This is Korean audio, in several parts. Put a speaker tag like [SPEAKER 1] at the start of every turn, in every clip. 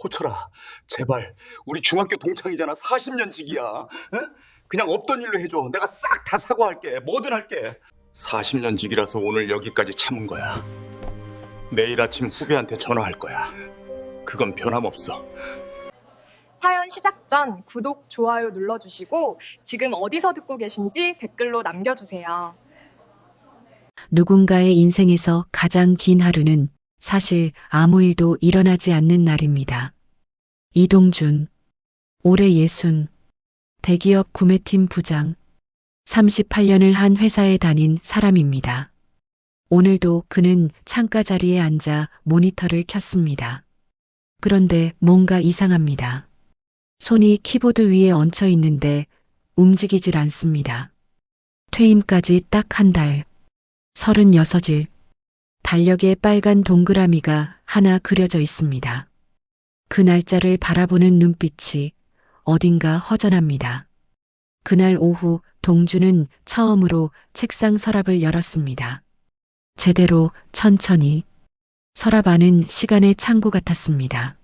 [SPEAKER 1] 호철아, 제발. 우리 중학교 동창이잖아. 40년 지기야. 에? 그냥 없던 일로 해줘. 내가 싹 다 사과할게. 뭐든 할게. 40년 지기라서 오늘 여기까지 참은 거야. 내일 아침 후배한테 전화할 거야. 그건 변함없어.
[SPEAKER 2] 사연 시작 전 구독, 좋아요 눌러주시고 지금 어디서 듣고 계신지 댓글로 남겨주세요.
[SPEAKER 3] 누군가의 인생에서 가장 긴 하루는 사실 아무 일도 일어나지 않는 날입니다. 이동준, 올해 60, 대기업 구매팀 부장, 38년을 한 회사에 다닌 사람입니다. 오늘도 그는 창가 자리에 앉아 모니터를 켰습니다. 그런데 뭔가 이상합니다. 손이 키보드 위에 얹혀 있는데 움직이질 않습니다. 퇴임까지 딱 한 달, 36일, 달력에 빨간 동그라미가 하나 그려져 있습니다. 그 날짜를 바라보는 눈빛이 어딘가 허전합니다. 그날 오후 동주는 처음으로 책상 서랍을 열었습니다. 제대로 천천히. 서랍 안은 시간의 창고 같았습니다.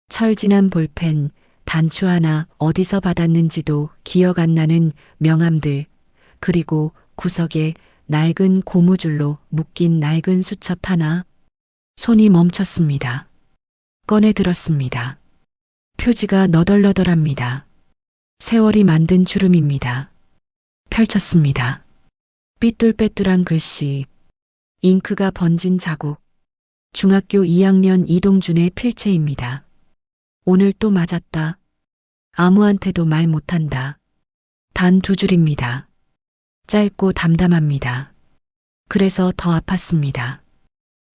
[SPEAKER 3] 철진한 볼펜, 단추 하나 어디서 받았는지도 기억 안 나는 명함들, 그리고 구석에 낡은 고무줄로 묶인 낡은 수첩 하나. 손이 멈췄습니다. 꺼내 들었습니다. 표지가 너덜너덜합니다. 세월이 만든 주름입니다. 펼쳤습니다. 삐뚤빼뚤한 글씨, 잉크가 번진 자국. 중학교 2학년 이동준의 필체입니다. 오늘 또 맞았다. 아무한테도 말 못한다. 단 2줄입니다. 짧고 담담합니다. 그래서 더 아팠습니다.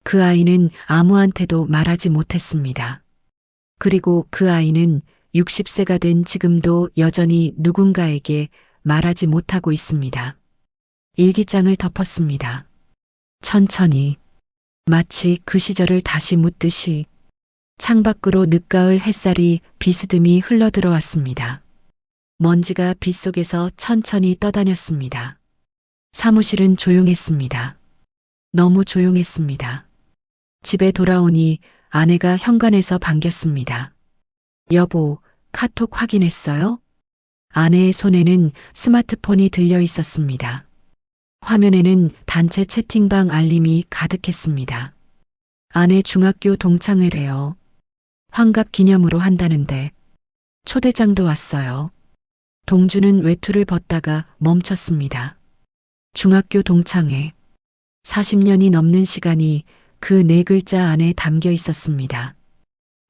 [SPEAKER 3] 그 아이는 아무한테도 말하지 못했습니다. 그리고 그 아이는 60세가 된 지금도 여전히 누군가에게 말하지 못하고 있습니다. 일기장을 덮었습니다. 천천히, 마치 그 시절을 다시 묻듯이. 창밖으로 늦가을 햇살이 비스듬히 흘러들어왔습니다. 먼지가 빗속에서 천천히 떠다녔습니다. 사무실은 조용했습니다. 너무 조용했습니다. 집에 돌아오니 아내가 현관에서 반겼습니다. 여보, 카톡 확인했어요? 아내의 손에는 스마트폰이 들려 있었습니다. 화면에는 단체 채팅방 알림이 가득했습니다. 아내 중학교 동창회래요. 환갑 기념으로 한다는데 초대장도 왔어요. 동주는 외투를 벗다가 멈췄습니다. 중학교 동창회. 40년이 넘는 시간이 그 4글자 안에 담겨 있었습니다.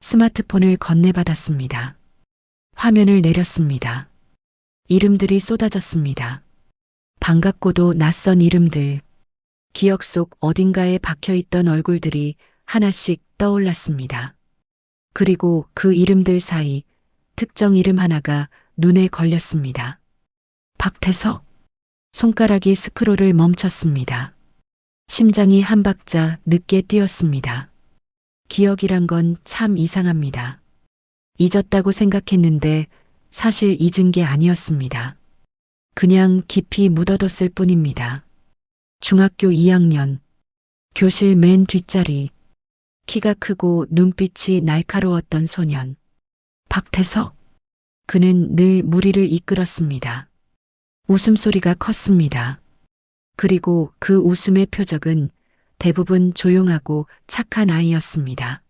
[SPEAKER 3] 스마트폰을 건네받았습니다. 화면을 내렸습니다. 이름들이 쏟아졌습니다. 반갑고도 낯선 이름들. 기억 속 어딘가에 박혀있던 얼굴들이 하나씩 떠올랐습니다. 그리고 그 이름들 사이 특정 이름 하나가 눈에 걸렸습니다. 박태석. 손가락이 스크롤을 멈췄습니다. 심장이 한 박자 늦게 뛰었습니다. 기억이란 건 참 이상합니다. 잊었다고 생각했는데 사실 잊은 게 아니었습니다. 그냥 깊이 묻어뒀을 뿐입니다. 중학교 2학년, 교실 맨 뒷자리, 키가 크고 눈빛이 날카로웠던 소년. 박태석. 그는 늘 무리를 이끌었습니다. 웃음소리가 컸습니다. 그리고 그 웃음의 표적은 대부분 조용하고 착한 아이였습니다.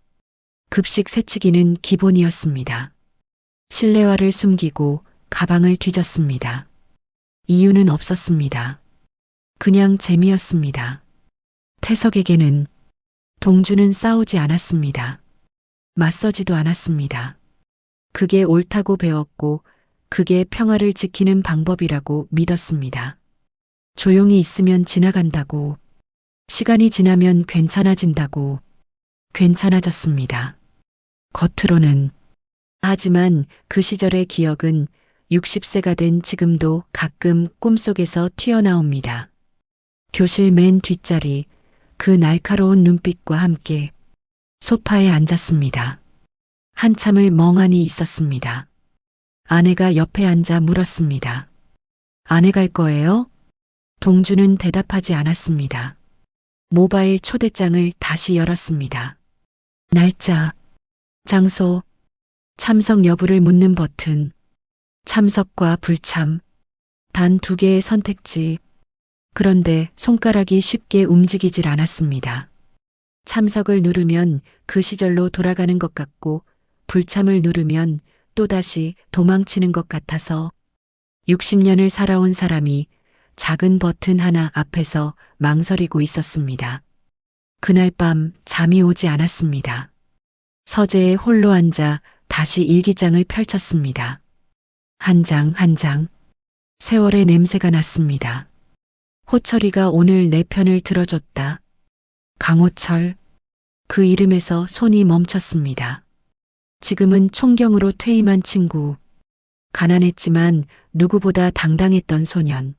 [SPEAKER 3] 급식 새치기는 기본이었습니다. 실내화를 숨기고 가방을 뒤졌습니다. 이유는 없었습니다. 그냥 재미였습니다. 태석에게는 동주는 싸우지 않았습니다. 맞서지도 않았습니다. 그게 옳다고 배웠고 그게 평화를 지키는 방법이라고 믿었습니다. 조용히 있으면 지나간다고, 시간이 지나면 괜찮아진다고. 괜찮아졌습니다. 겉으로는. 하지만 그 시절의 기억은 60세가 된 지금도 가끔 꿈속에서 튀어나옵니다. 교실 맨 뒷자리, 그 날카로운 눈빛과 함께 소파에 앉았습니다. 한참을 멍하니 있었습니다. 아내가 옆에 앉아 물었습니다. 아내 갈 거예요? 동주는 대답하지 않았습니다. 모바일 초대장을 다시 열었습니다. 날짜, 장소, 참석 여부를 묻는 버튼, 참석과 불참, 단 2개의 선택지. 그런데 손가락이 쉽게 움직이질 않았습니다. 참석을 누르면 그 시절로 돌아가는 것 같고, 불참을 누르면 또다시 도망치는 것 같아서 60년을 살아온 사람이 작은 버튼 하나 앞에서 망설이고 있었습니다. 그날 밤 잠이 오지 않았습니다. 서재에 홀로 앉아 다시 일기장을 펼쳤습니다. 한 장 한 장. 세월의 냄새가 났습니다. 호철이가 오늘 내 편을 들어줬다. 강호철. 그 이름에서 손이 멈췄습니다. 지금은 총경으로 퇴임한 친구. 가난했지만 누구보다 당당했던 소년.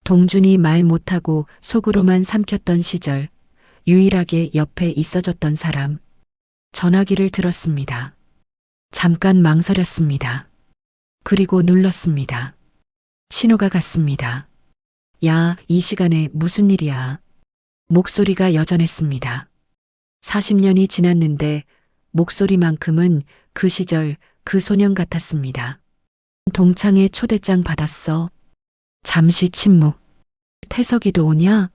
[SPEAKER 3] 동준이 말 못하고 속으로만 삼켰던 시절, 유일하게 옆에 있어줬던 사람. 전화기를 들었습니다. 잠깐 망설였습니다. 그리고 눌렀습니다. 신호가 갔습니다. 야, 이 시간에 무슨 일이야? 목소리가 여전했습니다. 40년이 지났는데 목소리만큼은 그 시절 그 소년 같았습니다. 동창회 초대장 받았어. 잠시 침묵. 태석이도 오냐?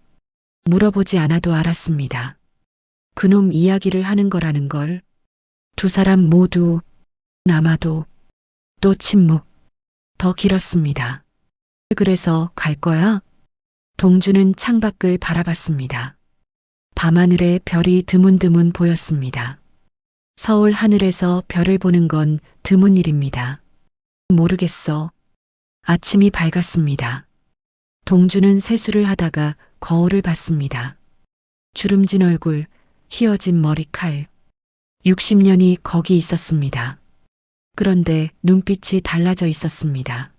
[SPEAKER 3] 물어보지 않아도 알았습니다. 그놈 이야기를 하는 거라는 걸. 두 사람 모두 아마도. 또 침묵. 더 길었습니다. 그래서 갈 거야? 동주는 창밖을 바라봤습니다. 밤하늘에 별이 드문드문 보였습니다. 서울 하늘에서 별을 보는 건 드문 일입니다. 모르겠어. 아침이 밝았습니다. 동주는 세수를 하다가 거울을 봤습니다. 주름진 얼굴, 휘어진 머리칼. 60년이 거기 있었습니다. 그런데 눈빛이 달라져 있었습니다.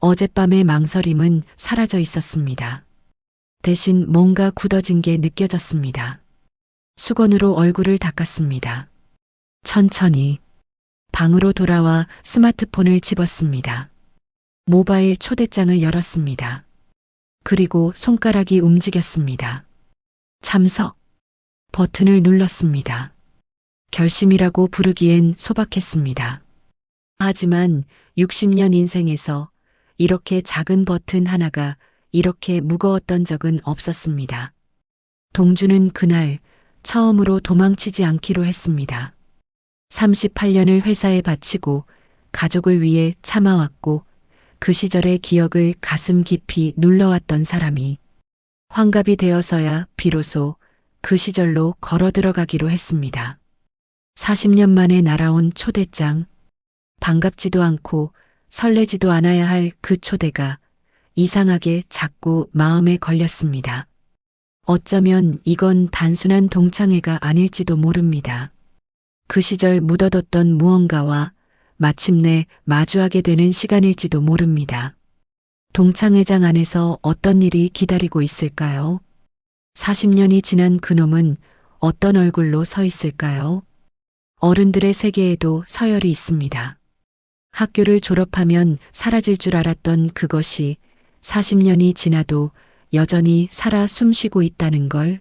[SPEAKER 3] 어젯밤의 망설임은 사라져 있었습니다. 대신 뭔가 굳어진 게 느껴졌습니다. 수건으로 얼굴을 닦았습니다. 천천히 방으로 돌아와 스마트폰을 집었습니다. 모바일 초대장을 열었습니다. 그리고 손가락이 움직였습니다. 참석 버튼을 눌렀습니다. 결심이라고 부르기엔 소박했습니다. 하지만 60년 인생에서 이렇게 작은 버튼 하나가 이렇게 무거웠던 적은 없었습니다. 동주는 그날 처음으로 도망치지 않기로 했습니다. 38년을 회사에 바치고 가족을 위해 참아왔고 그 시절의 기억을 가슴 깊이 눌러왔던 사람이 환갑이 되어서야 비로소 그 시절로 걸어 들어가기로 했습니다. 40년 만에 날아온 초대장. 반갑지도 않고 설레지도 않아야 할 그 초대가 이상하게 자꾸 마음에 걸렸습니다. 어쩌면 이건 단순한 동창회가 아닐지도 모릅니다. 그 시절 묻어뒀던 무언가와 마침내 마주하게 되는 시간일지도 모릅니다. 동창회장 안에서 어떤 일이 기다리고 있을까요? 40년이 지난 그놈은 어떤 얼굴로 서 있을까요? 어른들의 세계에도 서열이 있습니다. 학교를 졸업하면 사라질 줄 알았던 그것이 40년이 지나도 여전히 살아 숨쉬고 있다는 걸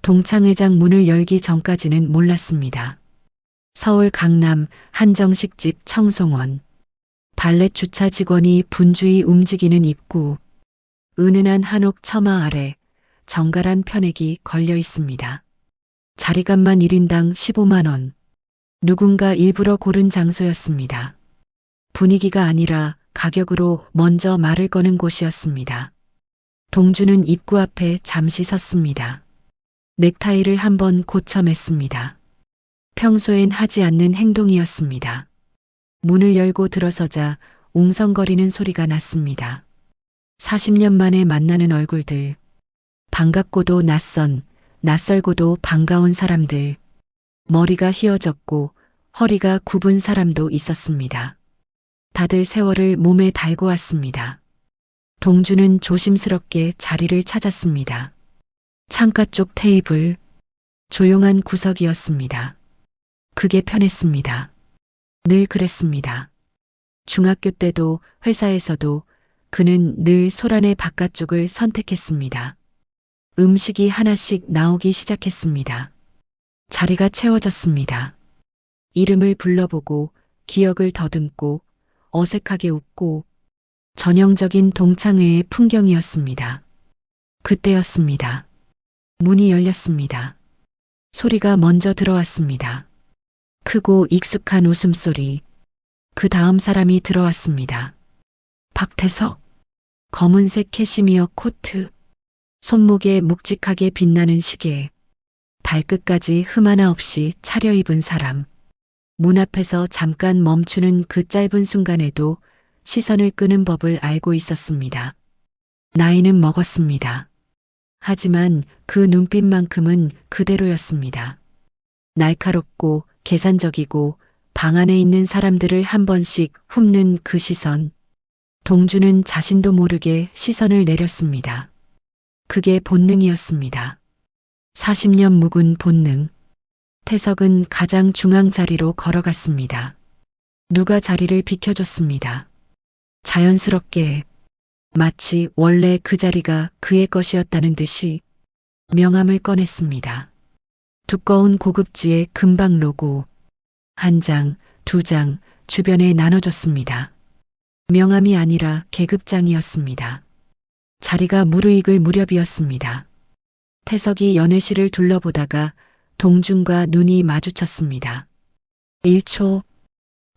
[SPEAKER 3] 동창회장 문을 열기 전까지는 몰랐습니다. 서울 강남 한정식집 청송원. 발렛 주차 직원이 분주히 움직이는 입구. 은은한 한옥 처마 아래 정갈한 편액이 걸려 있습니다. 자리값만 1인당 15만 원. 누군가 일부러 고른 장소였습니다. 분위기가 아니라 가격으로 먼저 말을 거는 곳이었습니다. 동주는 입구 앞에 잠시 섰습니다. 넥타이를 한번 고쳐 맸습니다. 평소엔 하지 않는 행동이었습니다. 문을 열고 들어서자 웅성거리는 소리가 났습니다. 40년 만에 만나는 얼굴들. 반갑고도 낯설고도 반가운 사람들. 머리가 휘어졌고 허리가 굽은 사람도 있었습니다. 다들 세월을 몸에 달고 왔습니다. 동주는 조심스럽게 자리를 찾았습니다. 창가 쪽 테이블. 조용한 구석이었습니다. 그게 편했습니다. 늘 그랬습니다. 중학교 때도 회사에서도 그는 늘 소란의 바깥쪽을 선택했습니다. 음식이 하나씩 나오기 시작했습니다. 자리가 채워졌습니다. 이름을 불러보고 기억을 더듬고 어색하게 웃고 전형적인 동창회의 풍경이었습니다. 그때였습니다. 문이 열렸습니다. 소리가 먼저 들어왔습니다. 크고 익숙한 웃음소리. 그 다음 사람이 들어왔습니다. 박태석. 검은색 캐시미어 코트. 손목에 묵직하게 빛나는 시계. 발끝까지 흠 하나 없이 차려입은 사람. 문 앞에서 잠깐 멈추는 그 짧은 순간에도 시선을 끄는 법을 알고 있었습니다. 나이는 먹었습니다. 하지만 그 눈빛만큼은 그대로였습니다. 날카롭고 계산적이고 방 안에 있는 사람들을 한 번씩 훑는 그 시선. 동주는 자신도 모르게 시선을 내렸습니다. 그게 본능이었습니다. 40년 묵은 본능. 태석은 가장 중앙 자리로 걸어갔습니다. 누가 자리를 비켜줬습니다. 자연스럽게, 마치 원래 그 자리가 그의 것이었다는 듯이 명함을 꺼냈습니다. 두꺼운 고급지의 금박 로고. 한 장, 두 장 주변에 나눠졌습니다. 명함이 아니라 계급장이었습니다. 자리가 무르익을 무렵이었습니다. 태석이 연회실을 둘러보다가 동준과 눈이 마주쳤습니다. 1초,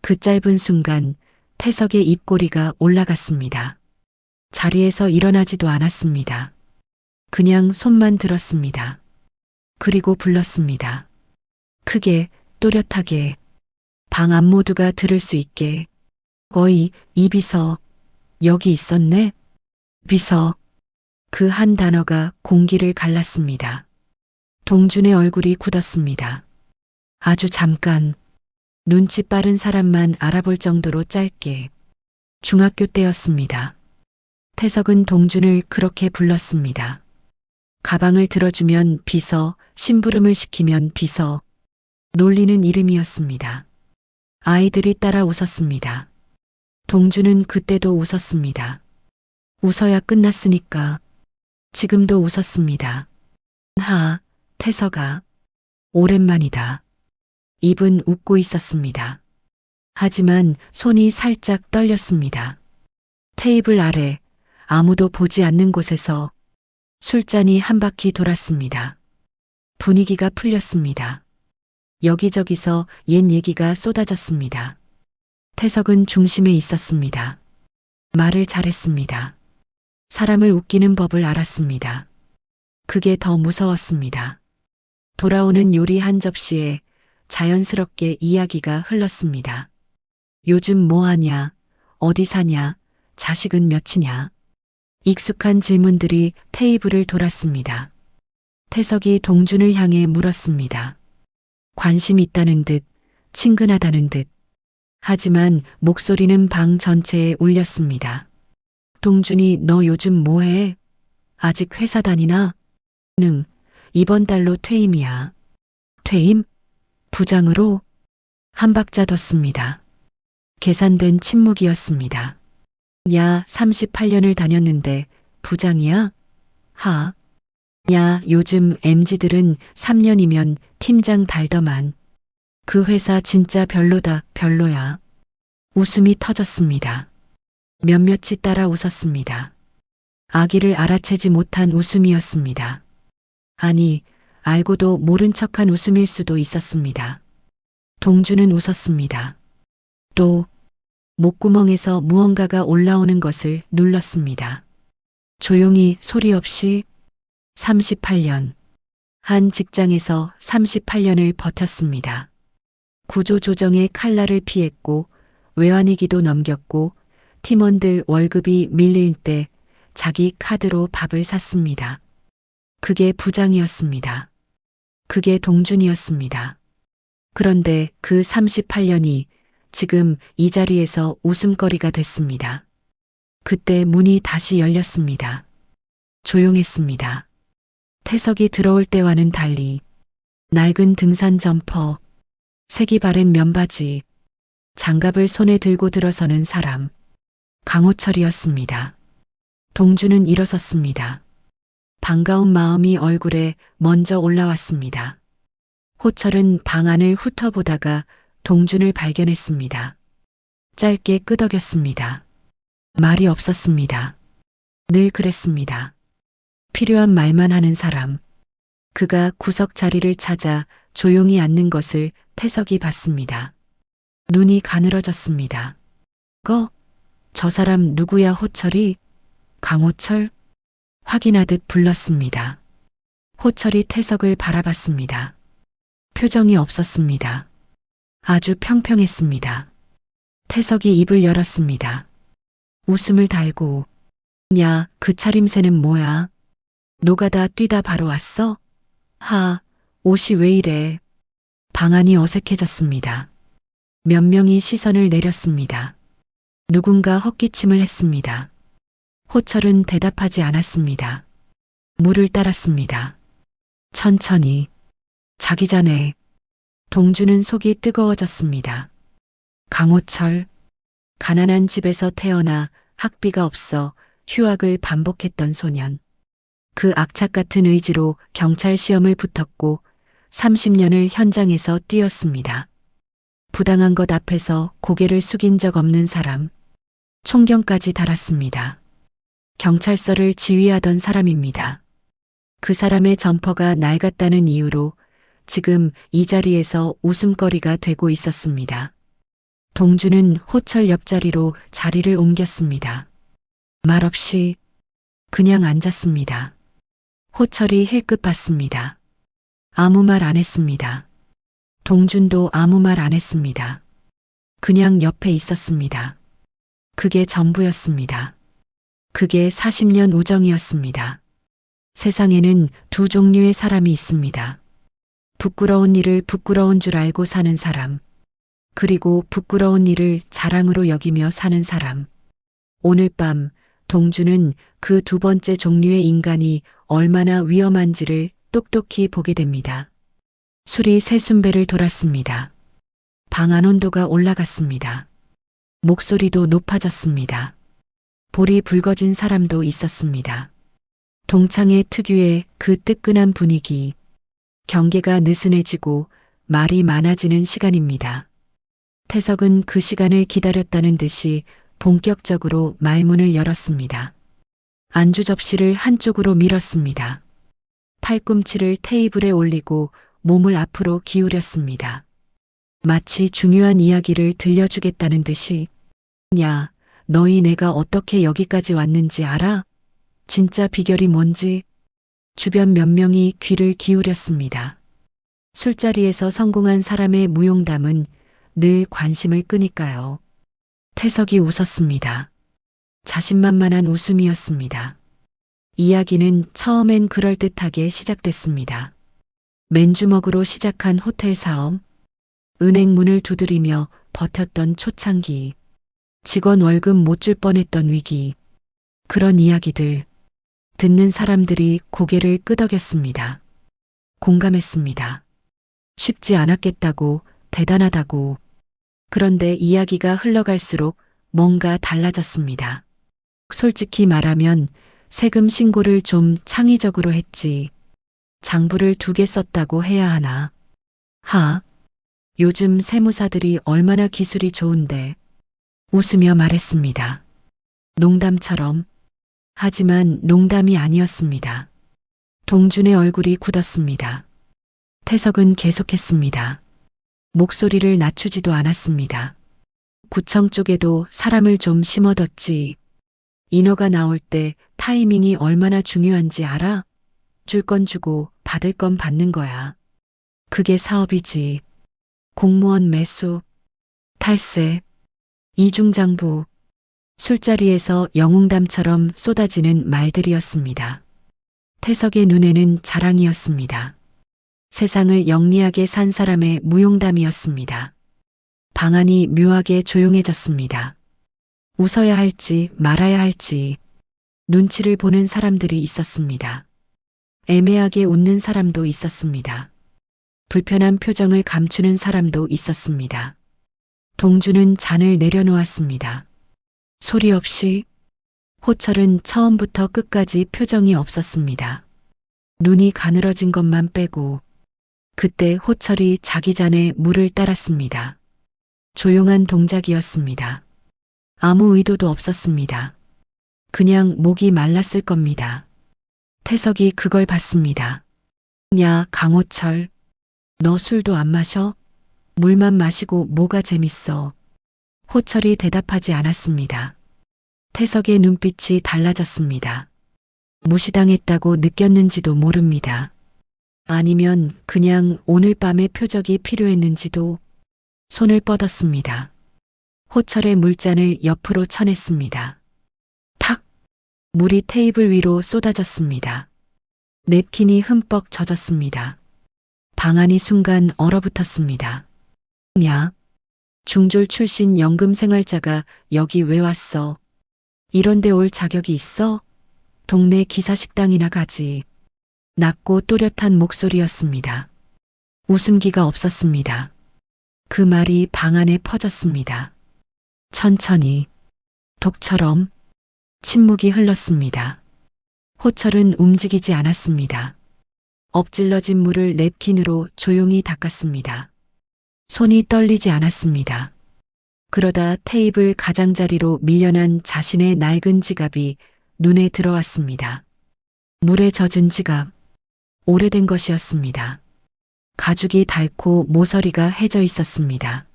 [SPEAKER 3] 그 짧은 순간 태석의 입꼬리가 올라갔습니다. 자리에서 일어나지도 않았습니다. 그냥 손만 들었습니다. 그리고 불렀습니다. 크게, 또렷하게, 방 안 모두가 들을 수 있게. 어이, 이 비서, 여기 있었네? 비서. 그 한 단어가 공기를 갈랐습니다. 동준의 얼굴이 굳었습니다. 아주 잠깐, 눈치 빠른 사람만 알아볼 정도로 짧게. 중학교 때였습니다. 태석은 동준을 그렇게 불렀습니다. 가방을 들어주면 비서, 심부름을 시키면 비서. 놀리는 이름이었습니다. 아이들이 따라 웃었습니다. 동준은 그때도 웃었습니다. 웃어야 끝났으니까. 지금도 웃었습니다. 태석아. 오랜만이다. 입은 웃고 있었습니다. 하지만 손이 살짝 떨렸습니다. 테이블 아래 아무도 보지 않는 곳에서 술잔이 한 바퀴 돌았습니다. 분위기가 풀렸습니다. 여기저기서 옛 얘기가 쏟아졌습니다. 태석은 중심에 있었습니다. 말을 잘했습니다. 사람을 웃기는 법을 알았습니다. 그게 더 무서웠습니다. 돌아오는 요리 한 접시에 자연스럽게 이야기가 흘렀습니다. 요즘 뭐 하냐? 어디 사냐? 자식은 몇이냐? 익숙한 질문들이 테이블을 돌았습니다. 태석이 동준을 향해 물었습니다. 관심 있다는 듯, 친근하다는 듯. 하지만 목소리는 방 전체에 울렸습니다. 동준이 너 요즘 뭐해? 아직 회사 다니나? 응, 이번 달로 퇴임이야. 퇴임? 부장으로? 한 박자 뒀습니다. 계산된 침묵이었습니다. 야, 38년을 다녔는데 부장이야? 야, 요즘 MZ들은 3년이면 팀장 달더만. 그 회사 진짜 별로다, 별로야. 웃음이 터졌습니다. 몇몇이 따라 웃었습니다. 아기를 알아채지 못한 웃음이었습니다. 아니, 알고도 모른 척한 웃음일 수도 있었습니다. 동주는 웃었습니다. 또 목구멍에서 무언가가 올라오는 것을 눌렀습니다. 조용히 소리 없이 38년. 한 직장에서 38년을 버텼습니다. 구조조정의 칼날을 피했고 외환위기도 넘겼고 팀원들 월급이 밀릴 때 자기 카드로 밥을 샀습니다. 그게 부장이었습니다. 그게 동준이었습니다. 그런데 그 38년이 지금 이 자리에서 웃음거리가 됐습니다. 그때 문이 다시 열렸습니다. 조용했습니다. 태석이 들어올 때와는 달리 낡은 등산 점퍼, 색이 바랜 면바지, 장갑을 손에 들고 들어서는 사람, 강호철이었습니다. 동주는 일어섰습니다. 반가운 마음이 얼굴에 먼저 올라왔습니다. 호철은 방 안을 훑어보다가 동준을 발견했습니다. 짧게 끄덕였습니다. 말이 없었습니다. 늘 그랬습니다. 필요한 말만 하는 사람. 그가 구석 자리를 찾아 조용히 앉는 것을 태석이 봤습니다. 눈이 가늘어졌습니다. 저 사람 누구야? 호철이? 강호철? 확인하듯 불렀습니다. 호철이 태석을 바라봤습니다. 표정이 없었습니다. 아주 평평했습니다. 태석이 입을 열었습니다. 웃음을 달고, 야, 그 차림새는 뭐야? 노가다 뛰다 바로 왔어? 옷이 왜 이래? 방안이 어색해졌습니다. 몇 명이 시선을 내렸습니다. 누군가 헛기침을 했습니다. 호철은 대답하지 않았습니다. 물을 따랐습니다. 천천히. 자기 전에. 동주는 속이 뜨거워졌습니다. 강호철. 가난한 집에서 태어나 학비가 없어 휴학을 반복했던 소년. 그 악착 같은 의지로 경찰 시험을 붙었고 30년을 현장에서 뛰었습니다. 부당한 것 앞에서 고개를 숙인 적 없는 사람. 총경까지 달았습니다. 경찰서를 지휘하던 사람입니다. 그 사람의 점퍼가 낡았다는 이유로 지금 이 자리에서 웃음거리가 되고 있었습니다. 동주는 호철 옆자리로 자리를 옮겼습니다. 말없이 그냥 앉았습니다. 호철이 힐끗 봤습니다. 아무 말 안 했습니다. 동준도 아무 말 안 했습니다. 그냥 옆에 있었습니다. 그게 전부였습니다. 그게 40년 우정이었습니다. 세상에는 두 종류의 사람이 있습니다. 부끄러운 일을 부끄러운 줄 알고 사는 사람, 그리고 부끄러운 일을 자랑으로 여기며 사는 사람. 오늘 밤 동주는 그 두 번째 종류의 인간이 얼마나 위험한지를 똑똑히 보게 됩니다. 술이 새순배를 돌았습니다. 방 안 온도가 올라갔습니다. 목소리도 높아졌습니다. 볼이 붉어진 사람도 있었습니다. 동창회 특유의 그 뜨끈한 분위기, 경계가 느슨해지고 말이 많아지는 시간입니다. 태석은 그 시간을 기다렸다는 듯이 본격적으로 말문을 열었습니다. 안주 접시를 한쪽으로 밀었습니다. 팔꿈치를 테이블에 올리고 몸을 앞으로 기울였습니다. 마치 중요한 이야기를 들려주겠다는 듯이, 야, 너희 내가 어떻게 여기까지 왔는지 알아? 진짜 비결이 뭔지? 주변 몇 명이 귀를 기울였습니다. 술자리에서 성공한 사람의 무용담은 늘 관심을 끄니까요. 태석이 웃었습니다. 자신만만한 웃음이었습니다. 이야기는 처음엔 그럴듯하게 시작됐습니다. 맨주먹으로 시작한 호텔 사업, 은행 문을 두드리며 버텼던 초창기, 직원 월급 못 줄 뻔했던 위기, 그런 이야기들. 듣는 사람들이 고개를 끄덕였습니다. 공감했습니다. 쉽지 않았겠다고, 대단하다고. 그런데 이야기가 흘러갈수록 뭔가 달라졌습니다. 솔직히 말하면 세금 신고를 좀 창의적으로 했지. 장부를 2개 썼다고 해야 하나. 요즘 세무사들이 얼마나 기술이 좋은데. 웃으며 말했습니다. 농담처럼. 하지만 농담이 아니었습니다. 동준의 얼굴이 굳었습니다. 태석은 계속했습니다. 목소리를 낮추지도 않았습니다. 구청 쪽에도 사람을 좀 심어뒀지. 인허가 나올 때 타이밍이 얼마나 중요한지 알아? 줄 건 주고 받을 건 받는 거야. 그게 사업이지. 공무원 매수, 탈세, 이중장부. 술자리에서 영웅담처럼 쏟아지는 말들이었습니다. 태석의 눈에는 자랑이었습니다. 세상을 영리하게 산 사람의 무용담이었습니다. 방안이 묘하게 조용해졌습니다. 웃어야 할지 말아야 할지 눈치를 보는 사람들이 있었습니다. 애매하게 웃는 사람도 있었습니다. 불편한 표정을 감추는 사람도 있었습니다. 동주는 잔을 내려놓았습니다. 소리 없이. 호철은 처음부터 끝까지 표정이 없었습니다. 눈이 가늘어진 것만 빼고. 그때 호철이 자기 잔에 물을 따랐습니다. 조용한 동작이었습니다. 아무 의도도 없었습니다. 그냥 목이 말랐을 겁니다. 태석이 그걸 봤습니다. 야, 강호철. 너 술도 안 마셔? 물만 마시고 뭐가 재밌어? 호철이 대답하지 않았습니다. 태석의 눈빛이 달라졌습니다. 무시당했다고 느꼈는지도 모릅니다. 아니면 그냥 오늘 밤의 표적이 필요했는지도. 손을 뻗었습니다. 호철의 물잔을 옆으로 쳐냈습니다. 탁! 물이 테이블 위로 쏟아졌습니다. 냅킨이 흠뻑 젖었습니다. 방안이 순간 얼어붙었습니다. 야, 중졸 출신 연금생활자가 여기 왜 왔어? 이런데 올 자격이 있어? 동네 기사식당이나 가지. 낮고 또렷한 목소리였습니다. 웃음기가 없었습니다. 그 말이 방 안에 퍼졌습니다. 천천히, 독처럼 침묵이 흘렀습니다. 호철은 움직이지 않았습니다. 엎질러진 물을 냅킨으로 조용히 닦았습니다. 손이 떨리지 않았습니다. 그러다 테이블 가장자리로 밀려난 자신의 낡은 지갑이 눈에 들어왔습니다. 물에 젖은 지갑, 오래된 것이었습니다. 가죽이 닳고 모서리가 해져 있었습니다.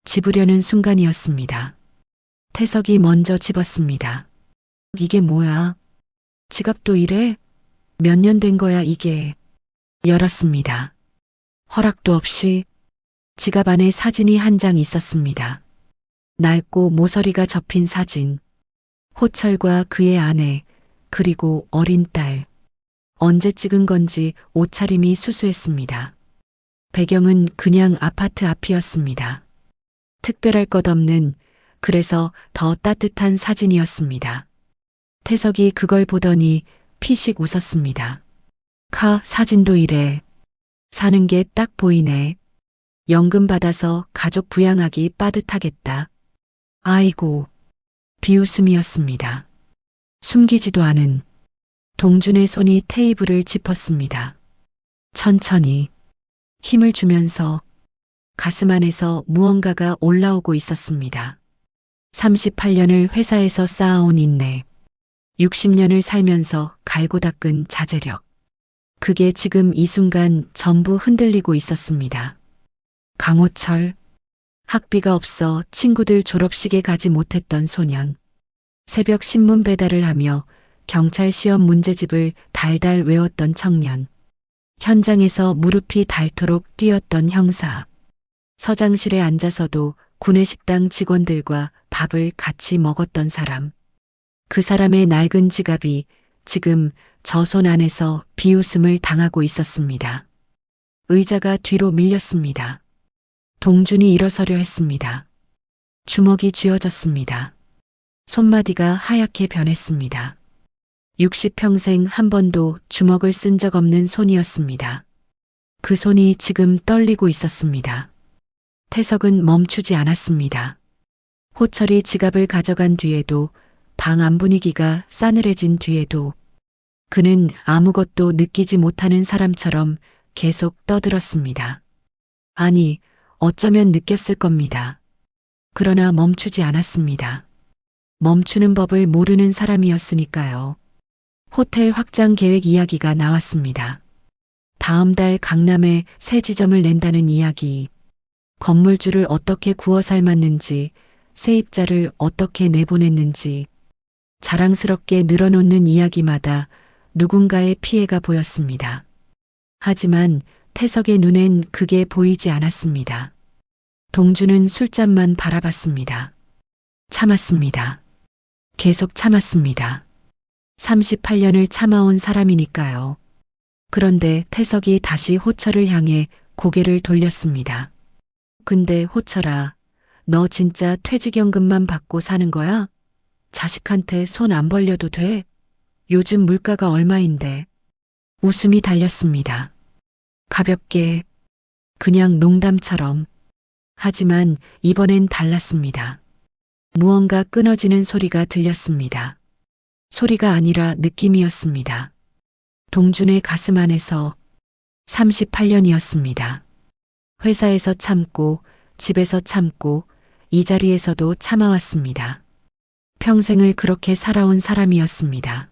[SPEAKER 3] 집으려는 순간이었습니다. 태석이 먼저 집었습니다. 이게 뭐야? 지갑도 이래? 몇 년 된 거야 이게? 열었습니다. 허락도 없이 지갑 안에 사진이 한 장 있었습니다. 낡고 모서리가 접힌 사진. 호철과 그의 아내, 그리고 어린 딸. 언제 찍은 건지 옷차림이 수수했습니다. 배경은 그냥 아파트 앞이었습니다. 특별할 것 없는, 그래서 더 따뜻한 사진이었습니다. 태석이 그걸 보더니 피식 웃었습니다. 사진도 이래. 사는 게 딱 보이네. 연금 받아서 가족 부양하기 빠듯하겠다. 아이고. 비웃음이었습니다. 숨기지도 않은 동준의 손이 테이블을 짚었습니다. 천천히 힘을 주면서 가슴 안에서 무언가가 올라오고 있었습니다. 38년을 회사에서 쌓아온 인내, 60년을 살면서 갈고 닦은 자제력. 그게 지금 이 순간 전부 흔들리고 있었습니다. 강호철, 학비가 없어 친구들 졸업식에 가지 못했던 소년, 새벽 신문 배달을 하며 경찰 시험 문제집을 달달 외웠던 청년, 현장에서 무릎이 닳도록 뛰었던 형사, 서장실에 앉아서도 구내식당 직원들과 밥을 같이 먹었던 사람. 그 사람의 낡은 지갑이 지금 저 손 안에서 비웃음을 당하고 있었습니다. 의자가 뒤로 밀렸습니다. 동준이 일어서려 했습니다. 주먹이 쥐어졌습니다. 손마디가 하얗게 변했습니다. 60평생 한 번도 주먹을 쓴 적 없는 손이었습니다. 그 손이 지금 떨리고 있었습니다. 태석은 멈추지 않았습니다. 호철이 지갑을 가져간 뒤에도, 방 안 분위기가 싸늘해진 뒤에도 그는 아무것도 느끼지 못하는 사람처럼 계속 떠들었습니다. 아니, 어쩌면 느꼈을 겁니다. 그러나 멈추지 않았습니다. 멈추는 법을 모르는 사람이었으니까요. 호텔 확장 계획 이야기가 나왔습니다. 다음 달 강남에 새 지점을 낸다는 이야기, 건물주를 어떻게 구워 삶았는지, 세입자를 어떻게 내보냈는지, 자랑스럽게 늘어놓는 이야기마다 누군가의 피해가 보였습니다. 하지만 태석의 눈엔 그게 보이지 않았습니다. 동주는 술잔만 바라봤습니다. 참았습니다. 계속 참았습니다. 38년을 참아온 사람이니까요. 그런데 태석이 다시 호철을 향해 고개를 돌렸습니다. 근데 호철아, 너 진짜 퇴직연금만 받고 사는 거야? 자식한테 손 안 벌려도 돼? 요즘 물가가 얼마인데? 웃음이 달렸습니다. 가볍게, 그냥 농담처럼. 하지만 이번엔 달랐습니다. 무언가 끊어지는 소리가 들렸습니다. 소리가 아니라 느낌이었습니다. 동준의 가슴 안에서 38년이었습니다. 회사에서 참고, 집에서 참고, 이 자리에서도 참아왔습니다. 평생을 그렇게 살아온 사람이었습니다.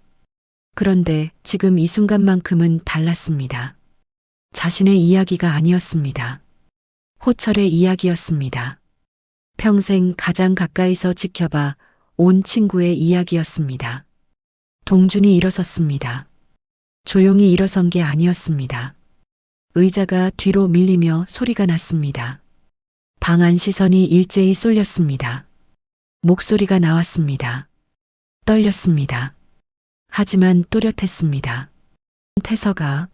[SPEAKER 3] 그런데 지금 이 순간만큼은 달랐습니다. 자신의 이야기가 아니었습니다. 호철의 이야기였습니다. 평생 가장 가까이서 지켜봐 온 친구의 이야기였습니다. 동준이 일어섰습니다. 조용히 일어선 게 아니었습니다. 의자가 뒤로 밀리며 소리가 났습니다. 방 안 시선이 일제히 쏠렸습니다. 목소리가 나왔습니다. 떨렸습니다. 하지만 또렷했습니다. 태석아,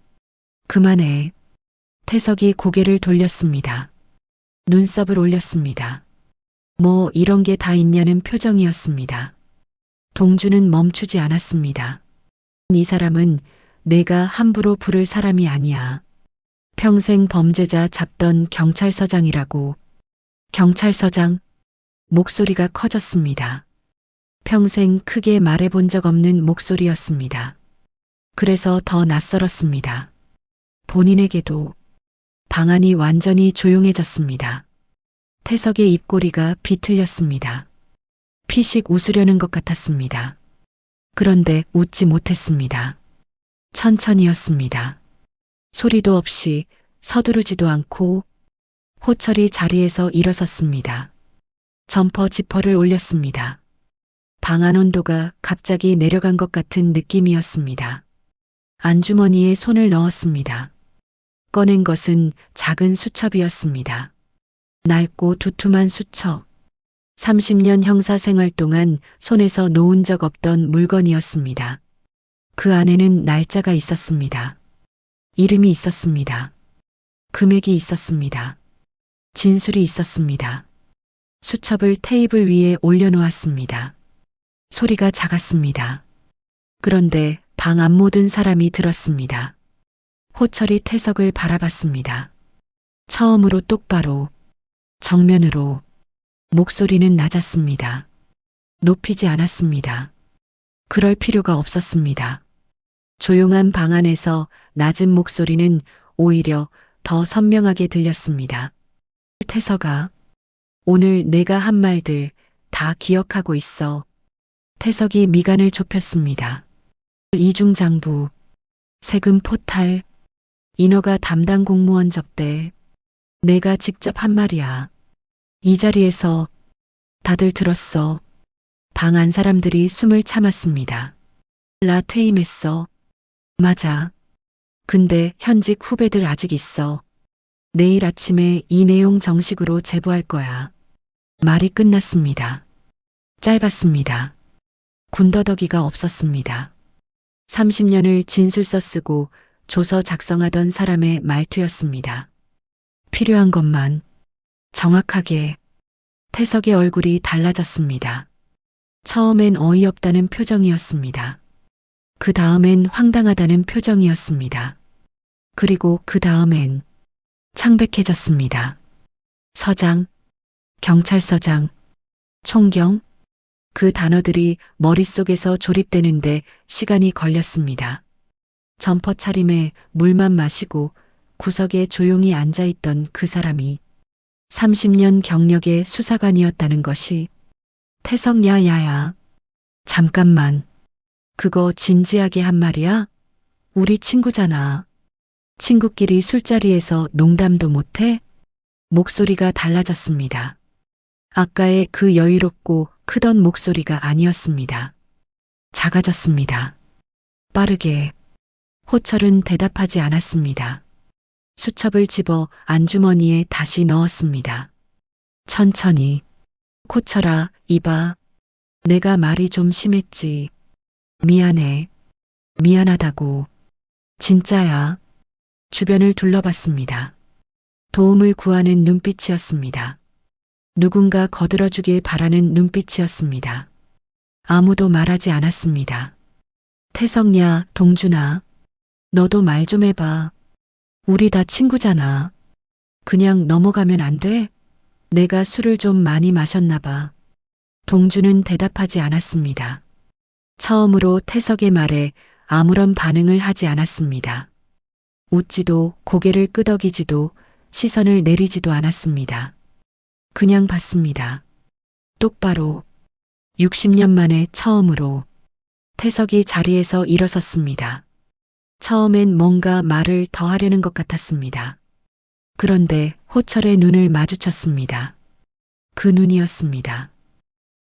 [SPEAKER 3] 그만해. 태석이 고개를 돌렸습니다. 눈썹을 올렸습니다. 뭐 이런 게 다 있냐는 표정이었습니다. 동주는 멈추지 않았습니다. 이 사람은 내가 함부로 부를 사람이 아니야. 평생 범죄자 잡던 경찰서장이라고. 경찰서장? 목소리가 커졌습니다. 평생 크게 말해본 적 없는 목소리였습니다. 그래서 더 낯설었습니다. 본인에게도. 방안이 완전히 조용해졌습니다. 태석의 입꼬리가 비틀렸습니다. 피식 웃으려는 것 같았습니다. 그런데 웃지 못했습니다. 천천히였습니다. 소리도 없이 서두르지도 않고 호철이 자리에서 일어섰습니다. 점퍼 지퍼를 올렸습니다. 방 안 온도가 갑자기 내려간 것 같은 느낌이었습니다. 안주머니에 손을 넣었습니다. 꺼낸 것은 작은 수첩이었습니다. 낡고 두툼한 수첩. 30년 형사 생활 동안 손에서 놓은 적 없던 물건이었습니다. 그 안에는 날짜가 있었습니다. 이름이 있었습니다. 금액이 있었습니다. 진술이 있었습니다. 수첩을 테이블 위에 올려놓았습니다. 소리가 작았습니다. 그런데 방 안 모든 사람이 들었습니다. 호철이 태석을 바라봤습니다. 처음으로 똑바로, 정면으로. 목소리는 낮았습니다. 높이지 않았습니다. 그럴 필요가 없었습니다. 조용한 방 안에서 낮은 목소리는 오히려 더 선명하게 들렸습니다. 태석아, 오늘 내가 한 말들 다 기억하고 있어. 태석이 미간을 좁혔습니다. 이중장부, 세금 포탈, 인허가 담당 공무원 접대. 내가 직접 한 말이야. 이 자리에서 다들 들었어. 방 안 사람들이 숨을 참았습니다. 나 퇴임했어. 맞아. 근데 현직 후배들 아직 있어. 내일 아침에 이 내용 정식으로 제보할 거야. 말이 끝났습니다. 짧았습니다. 군더더기가 없었습니다. 30년을 진술서 쓰고 조서 작성하던 사람의 말투였습니다. 필요한 것만 정확하게. 태석의 얼굴이 달라졌습니다. 처음엔 어이없다는 표정이었습니다. 그 다음엔 황당하다는 표정이었습니다. 그리고 그 다음엔 창백해졌습니다. 서장, 경찰서장, 총경, 그 단어들이 머릿속에서 조립되는데 시간이 걸렸습니다. 점퍼 차림에 물만 마시고 구석에 조용히 앉아있던 그 사람이 30년 경력의 수사관이었다는 것이. 태석 야야야. 잠깐만. 그거 진지하게 한 말이야? 우리 친구잖아. 친구끼리 술자리에서 농담도 못해? 목소리가 달라졌습니다. 아까의 그 여유롭고 크던 목소리가 아니었습니다. 작아졌습니다. 빠르게. 호철은 대답하지 않았습니다. 수첩을 집어 안주머니에 다시 넣었습니다. 천천히. 호철아, 이봐. 내가 말이 좀 심했지. 미안해. 미안하다고. 진짜야. 주변을 둘러봤습니다. 도움을 구하는 눈빛이었습니다. 누군가 거들어주길 바라는 눈빛이었습니다. 아무도 말하지 않았습니다. 태석야, 동준아. 너도 말 좀 해봐. 우리 다 친구잖아. 그냥 넘어가면 안 돼? 내가 술을 좀 많이 마셨나 봐. 동준은 대답하지 않았습니다. 처음으로 태석의 말에 아무런 반응을 하지 않았습니다. 웃지도 고개를 끄덕이지도 시선을 내리지도 않았습니다. 그냥 봤습니다. 똑바로, 60년 만에 처음으로 태석이 자리에서 일어섰습니다. 처음엔 뭔가 말을 더 하려는 것 같았습니다. 그런데 호철의 눈을 마주쳤습니다. 그 눈이었습니다.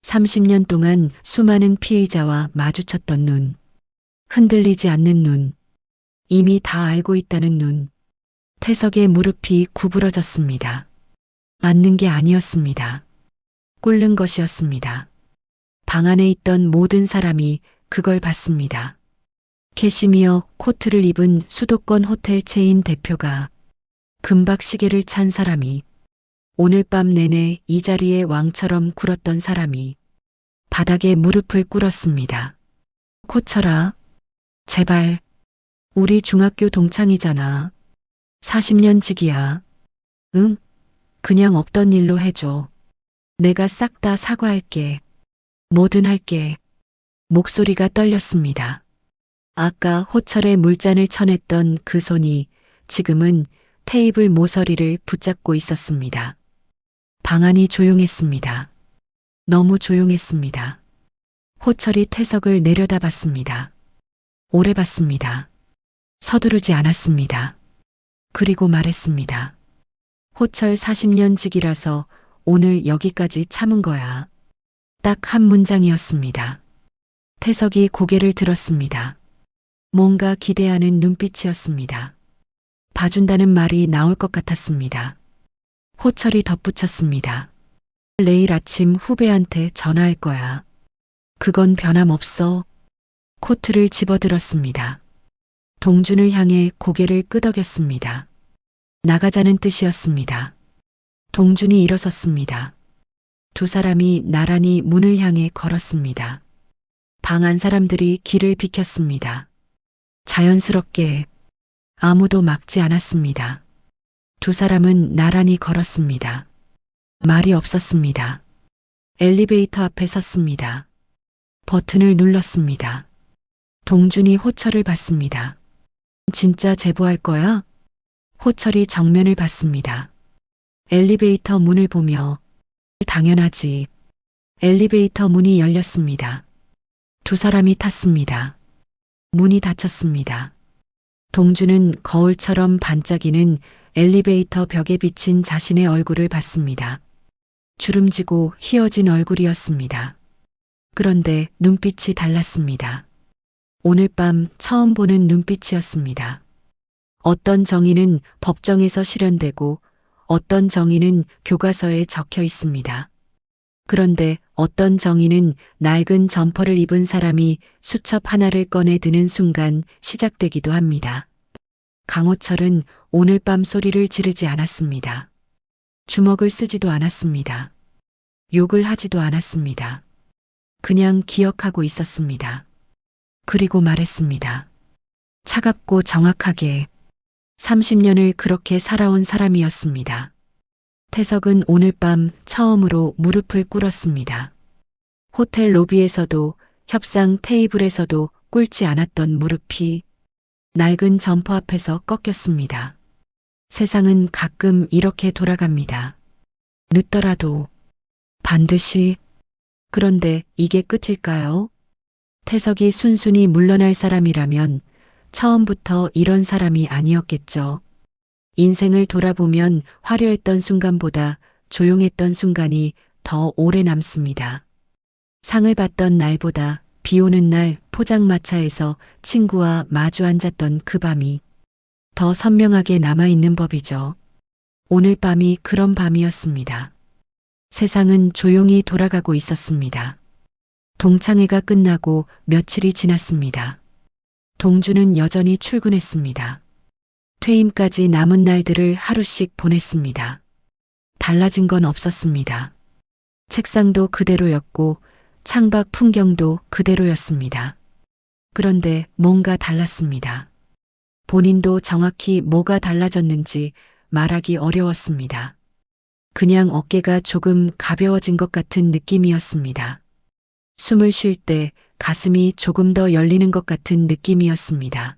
[SPEAKER 3] 30년 동안 수많은 피의자와 마주쳤던 눈. 흔들리지 않는 눈. 이미 다 알고 있다는 눈. 태석의 무릎이 구부러졌습니다. 맞는 게 아니었습니다. 꿇는 것이었습니다. 방 안에 있던 모든 사람이 그걸 봤습니다. 캐시미어 코트를 입은 수도권 호텔 체인 대표가, 금박 시계를 찬 사람이, 오늘 밤 내내 이 자리에 왕처럼 굴었던 사람이 바닥에 무릎을 꿇었습니다. 호철아, 제발, 우리 중학교 동창이잖아. 40년 지기야. 응? 그냥 없던 일로 해줘. 내가 싹 다 사과할게. 뭐든 할게. 목소리가 떨렸습니다. 아까 호철의 물잔을 쳐냈던 그 손이 지금은 테이블 모서리를 붙잡고 있었습니다. 방 안이 조용했습니다. 너무 조용했습니다. 호철이 태석을 내려다봤습니다. 오래 봤습니다. 서두르지 않았습니다. 그리고 말했습니다. 호철 40년 지기라서 오늘 여기까지 참은 거야. 딱 한 문장이었습니다. 태석이 고개를 들었습니다. 뭔가 기대하는 눈빛이었습니다. 봐준다는 말이 나올 것 같았습니다. 호철이 덧붙였습니다. 내일 아침 후배한테 전화할 거야. 그건 변함없어. 코트를 집어들었습니다. 동준을 향해 고개를 끄덕였습니다. 나가자는 뜻이었습니다. 동준이 일어섰습니다. 두 사람이 나란히 문을 향해 걸었습니다. 방 안 사람들이 길을 비켰습니다. 자연스럽게 아무도 막지 않았습니다. 두 사람은 나란히 걸었습니다. 말이 없었습니다. 엘리베이터 앞에 섰습니다. 버튼을 눌렀습니다. 동준이 호철을 봤습니다. 진짜 제보할 거야? 호철이 정면을 봤습니다. 엘리베이터 문을 보며 당연하지. 엘리베이터 문이 열렸습니다. 두 사람이 탔습니다. 문이 닫혔습니다. 동준은 거울처럼 반짝이는 엘리베이터 벽에 비친 자신의 얼굴을 봤습니다. 주름지고 희어진 얼굴이었습니다. 그런데 눈빛이 달랐습니다. 오늘 밤 처음 보는 눈빛이었습니다. 어떤 정의는 법정에서 실현되고 어떤 정의는 교과서에 적혀 있습니다. 그런데 어떤 정의는 낡은 점퍼를 입은 사람이 수첩 하나를 꺼내 드는 순간 시작되기도 합니다. 강호철은 오늘 밤 소리를 지르지 않았습니다. 주먹을 쓰지도 않았습니다. 욕을 하지도 않았습니다. 그냥 기억하고 있었습니다. 그리고 말했습니다. 차갑고 정확하게 30년을 그렇게 살아온 사람이었습니다. 태석은 오늘 밤 처음으로 무릎을 꿇었습니다. 호텔 로비에서도 협상 테이블에서도 꿇지 않았던 무릎이 낡은 점퍼 앞에서 꺾였습니다. 세상은 가끔 이렇게 돌아갑니다. 늦더라도 반드시. 그런데 이게 끝일까요? 태석이 순순히 물러날 사람이라면 처음부터 이런 사람이 아니었겠죠. 인생을 돌아보면 화려했던 순간보다 조용했던 순간이 더 오래 남습니다. 상을 받던 날보다 비 오는 날 포장마차에서 친구와 마주 앉았던 그 밤이 더 선명하게 남아있는 법이죠. 오늘 밤이 그런 밤이었습니다. 세상은 조용히 돌아가고 있었습니다. 동창회가 끝나고 며칠이 지났습니다. 동주는 여전히 출근했습니다. 퇴임까지 남은 날들을 하루씩 보냈습니다. 달라진 건 없었습니다. 책상도 그대로였고 창밖 풍경도 그대로였습니다. 그런데 뭔가 달랐습니다. 본인도 정확히 뭐가 달라졌는지 말하기 어려웠습니다. 그냥 어깨가 조금 가벼워진 것 같은 느낌이었습니다. 숨을 쉴 때 가슴이 조금 더 열리는 것 같은 느낌이었습니다.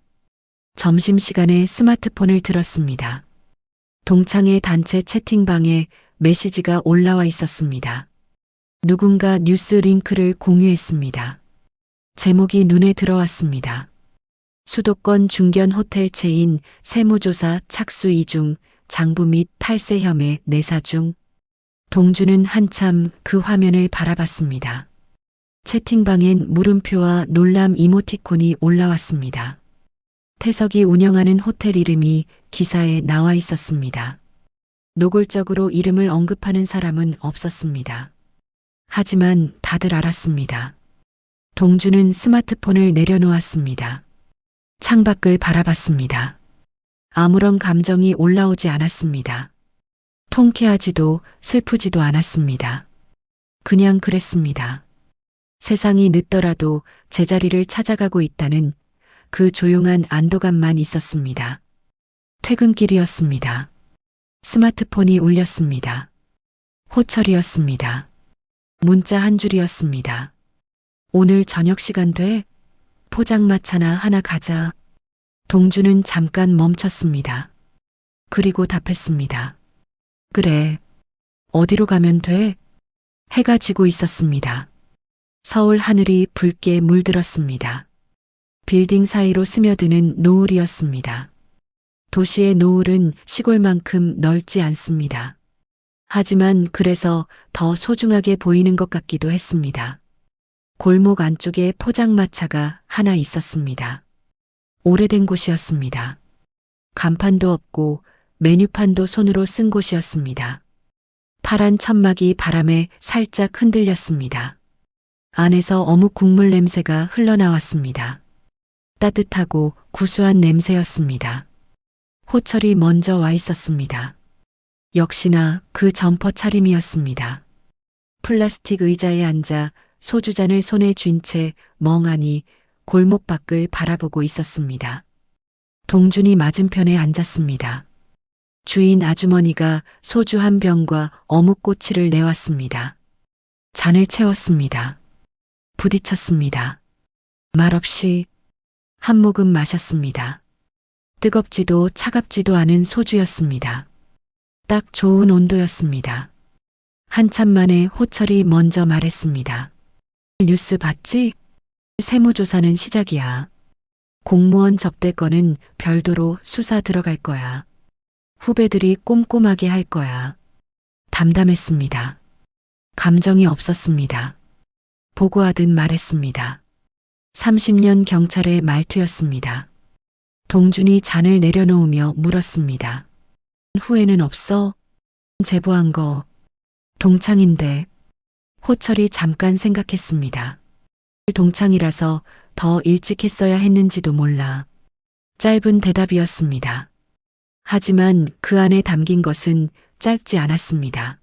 [SPEAKER 3] 점심시간에 스마트폰을 들었습니다. 동창회 단체 채팅방에 메시지가 올라와 있었습니다. 누군가 뉴스 링크를 공유했습니다. 제목이 눈에 들어왔습니다. 수도권 중견 호텔 체인 세무조사 착수 이중 장부 및 탈세 혐의 내사 중. 동주는 한참 그 화면을 바라봤습니다. 채팅방엔 물음표와 놀람 이모티콘이 올라왔습니다. 태석이 운영하는 호텔 이름이 기사에 나와 있었습니다. 노골적으로 이름을 언급하는 사람은 없었습니다. 하지만 다들 알았습니다. 동주는 스마트폰을 내려놓았습니다. 창밖을 바라봤습니다. 아무런 감정이 올라오지 않았습니다. 통쾌하지도 슬프지도 않았습니다. 그냥 그랬습니다. 세상이 늦더라도 제자리를 찾아가고 있다는 그 조용한 안도감만 있었습니다. 퇴근길이었습니다. 스마트폰이 울렸습니다. 호철이었습니다. 문자 한 줄이었습니다. 오늘 저녁 시간 돼? 포장마차나 하나 가자. 동주는 잠깐 멈췄습니다. 그리고 답했습니다. 그래. 어디로 가면 돼? 해가 지고 있었습니다. 서울 하늘이 붉게 물들었습니다. 빌딩 사이로 스며드는 노을이었습니다. 도시의 노을은 시골만큼 넓지 않습니다. 하지만 그래서 더 소중하게 보이는 것 같기도 했습니다. 골목 안쪽에 포장마차가 하나 있었습니다. 오래된 곳이었습니다. 간판도 없고 메뉴판도 손으로 쓴 곳이었습니다. 파란 천막이 바람에 살짝 흔들렸습니다. 안에서 어묵 국물 냄새가 흘러나왔습니다. 따뜻하고 구수한 냄새였습니다. 호철이 먼저 와 있었습니다. 역시나 그 점퍼 차림이었습니다. 플라스틱 의자에 앉아 소주잔을 손에 쥔 채 멍하니 골목 밖을 바라보고 있었습니다. 동준이 맞은편에 앉았습니다. 주인 아주머니가 소주 한 병과 어묵꼬치를 내왔습니다. 잔을 채웠습니다. 부딪혔습니다. 말없이 한 모금 마셨습니다. 뜨겁지도 차갑지도 않은 소주였습니다. 딱 좋은 온도였습니다. 한참 만에 호철이 먼저 말했습니다. 뉴스 봤지? 세무조사는 시작이야. 공무원 접대건은 별도로 수사 들어갈 거야. 후배들이 꼼꼼하게 할 거야. 담담했습니다. 감정이 없었습니다. 보고하듯 말했습니다. 30년 경찰의 말투였습니다. 동준이 잔을 내려놓으며 물었습니다. 후회는 없어? 제보한 거 동창인데. 호철이 잠깐 생각했습니다. 동창이라서 더 일찍 했어야 했는지도 몰라. 짧은 대답이었습니다. 하지만 그 안에 담긴 것은 짧지 않았습니다.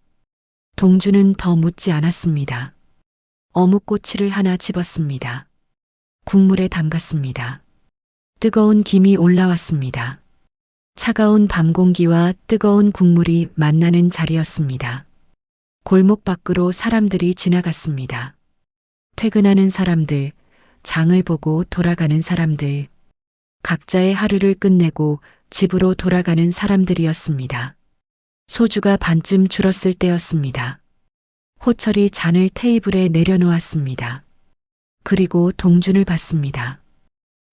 [SPEAKER 3] 동주는 더 묻지 않았습니다. 어묵꼬치를 하나 집었습니다. 국물에 담갔습니다. 뜨거운 김이 올라왔습니다. 차가운 밤 공기와 뜨거운 국물이 만나는 자리였습니다. 골목 밖으로 사람들이 지나갔습니다. 퇴근하는 사람들, 장을 보고 돌아가는 사람들, 각자의 하루를 끝내고 집으로 돌아가는 사람들이었습니다. 소주가 반쯤 줄었을 때였습니다. 호철이 잔을 테이블에 내려놓았습니다. 그리고 동준을 봤습니다.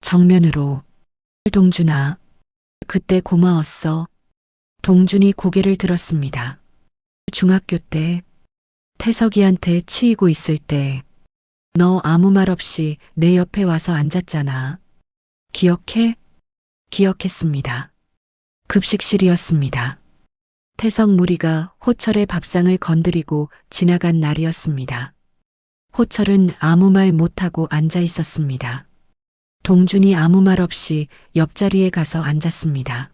[SPEAKER 3] 정면으로. 동준아, 그때 고마웠어. 동준이 고개를 들었습니다. 중학교 때, 태석이한테 치이고 있을 때, 너 아무 말 없이 내 옆에 와서 앉았잖아. 기억해? 기억했습니다. 급식실이었습니다. 태석 무리가 호철의 밥상을 건드리고 지나간 날이었습니다. 호철은 아무 말 못하고 앉아 있었습니다. 동준이 아무 말 없이 옆자리에 가서 앉았습니다.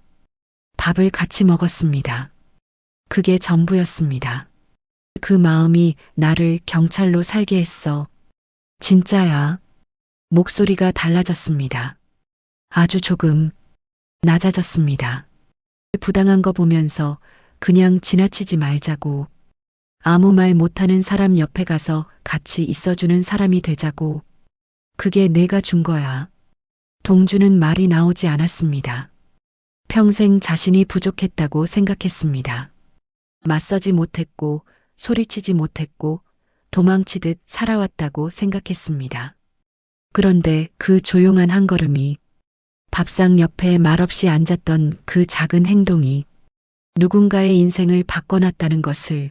[SPEAKER 3] 밥을 같이 먹었습니다. 그게 전부였습니다. 그 마음이 나를 경찰로 살게 했어. 진짜야. 목소리가 달라졌습니다. 아주 조금 낮아졌습니다. 부당한 거 보면서 그냥 지나치지 말자고. 아무 말 못하는 사람 옆에 가서 같이 있어주는 사람이 되자고. 그게 내가 준 거야. 동주는 말이 나오지 않았습니다. 평생 자신이 부족했다고 생각했습니다. 맞서지 못했고, 소리치지 못했고, 도망치듯 살아왔다고 생각했습니다. 그런데 그 조용한 한 걸음이, 밥상 옆에 말없이 앉았던 그 작은 행동이 누군가의 인생을 바꿔놨다는 것을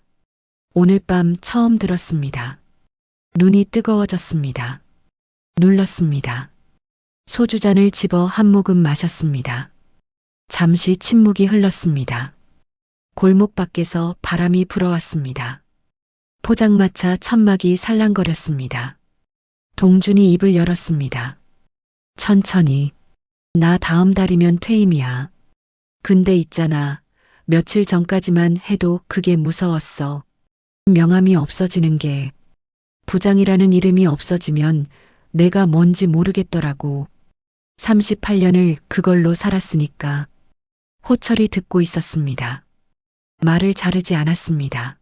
[SPEAKER 3] 오늘 밤 처음 들었습니다. 눈이 뜨거워졌습니다. 눌렀습니다. 소주잔을 집어 한 모금 마셨습니다. 잠시 침묵이 흘렀습니다. 골목 밖에서 바람이 불어왔습니다. 포장마차 천막이 살랑거렸습니다. 동준이 입을 열었습니다. 천천히. 나 다음 달이면 퇴임이야. 근데 있잖아. 며칠 전까지만 해도 그게 무서웠어. 명함이 없어지는 게. 부장이라는 이름이 없어지면 내가 뭔지 모르겠더라고. 38년을 그걸로 살았으니까. 호철이 듣고 있었습니다. 말을 자르지 않았습니다.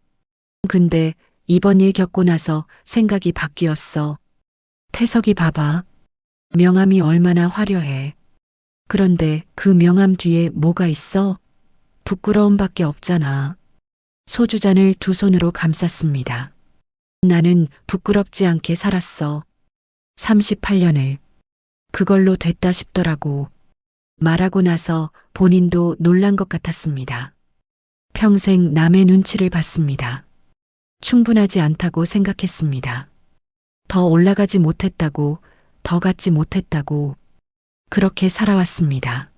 [SPEAKER 3] 근데 이번 일 겪고 나서 생각이 바뀌었어. 태석이 봐봐. 명함이 얼마나 화려해. 그런데 그 명함 뒤에 뭐가 있어? 부끄러움밖에 없잖아. 소주잔을 두 손으로 감쌌습니다. 나는 부끄럽지 않게 살았어. 38년을. 그걸로 됐다 싶더라고. 말하고 나서 본인도 놀란 것 같았습니다. 평생 남의 눈치를 봤습니다. 충분하지 않다고 생각했습니다. 더 올라가지 못했다고, 더 갖지 못했다고, 그렇게 살아왔습니다.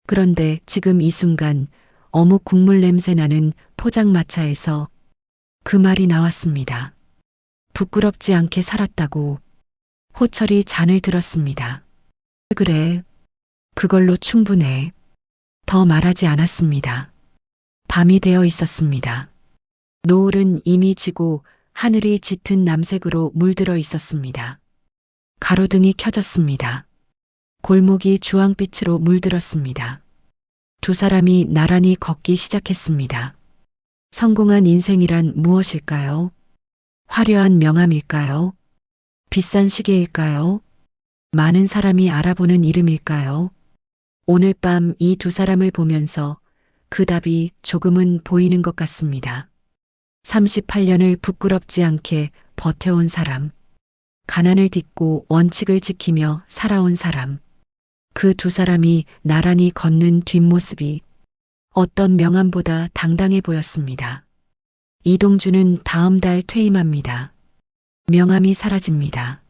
[SPEAKER 3] 그런데 지금 이 순간 어묵 국물 냄새 나는 포장마차에서 그 말이 나왔습니다. 부끄럽지 않게 살았다고. 호철이 잔을 들었습니다. 그래. 그걸로 충분해. 더 말하지 않았습니다. 밤이 되어 있었습니다. 노을은 이미 지고 하늘이 짙은 남색으로 물들어 있었습니다. 가로등이 켜졌습니다. 골목이 주황빛으로 물들었습니다. 두 사람이 나란히 걷기 시작했습니다. 성공한 인생이란 무엇일까요? 화려한 명함일까요? 비싼 시계일까요? 많은 사람이 알아보는 이름일까요? 오늘 밤 이 두 사람을 보면서 그 답이 조금은 보이는 것 같습니다. 38년을 부끄럽지 않게 버텨온 사람, 가난을 딛고 원칙을 지키며 살아온 사람, 그 두 사람이 나란히 걷는 뒷모습이 어떤 명함보다 당당해 보였습니다. 이동준은 다음 달 퇴임합니다. 명함이 사라집니다.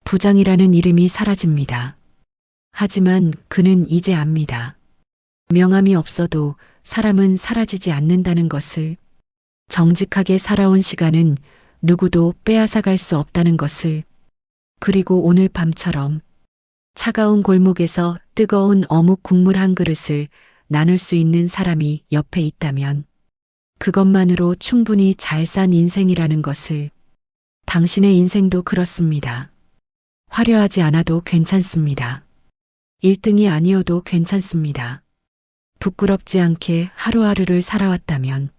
[SPEAKER 3] 부장이라는 이름이 사라집니다. 하지만 그는 이제 압니다. 명함이 없어도 사람은 사라지지 않는다는 것을, 정직하게 살아온 시간은 누구도 빼앗아갈 수 없다는 것을, 그리고 오늘 밤처럼 차가운 골목에서 뜨거운 어묵 국물 한 그릇을 나눌 수 있는 사람이 옆에 있다면 그것만으로 충분히 잘 산 인생이라는 것을. 당신의 인생도 그렇습니다. 화려하지 않아도 괜찮습니다. 1등이 아니어도 괜찮습니다. 부끄럽지 않게 하루하루를 살아왔다면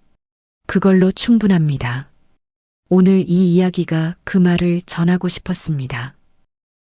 [SPEAKER 3] 그걸로 충분합니다. 오늘 이 이야기가 그 말을 전하고 싶었습니다.